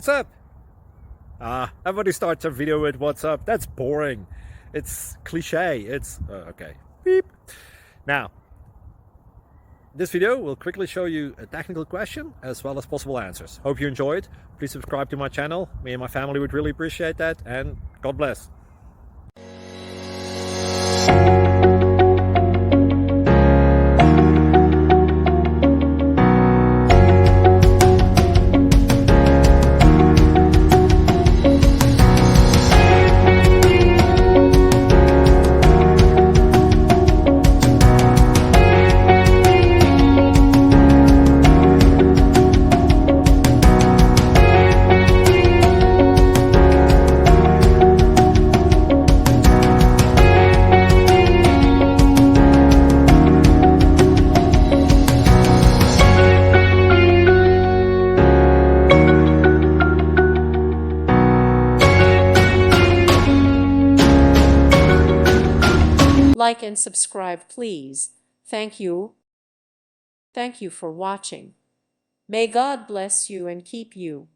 what's up? Everybody starts a video with what's up. That's boring. It's cliche. It's okay. Beep. Now, this video will quickly show you a technical question as well as possible answers. Hope you enjoyed. Please subscribe to my channel. Me and my family would really appreciate that, and God bless. Like and subscribe, please. Thank you. Thank you for watching. May God bless you and keep you.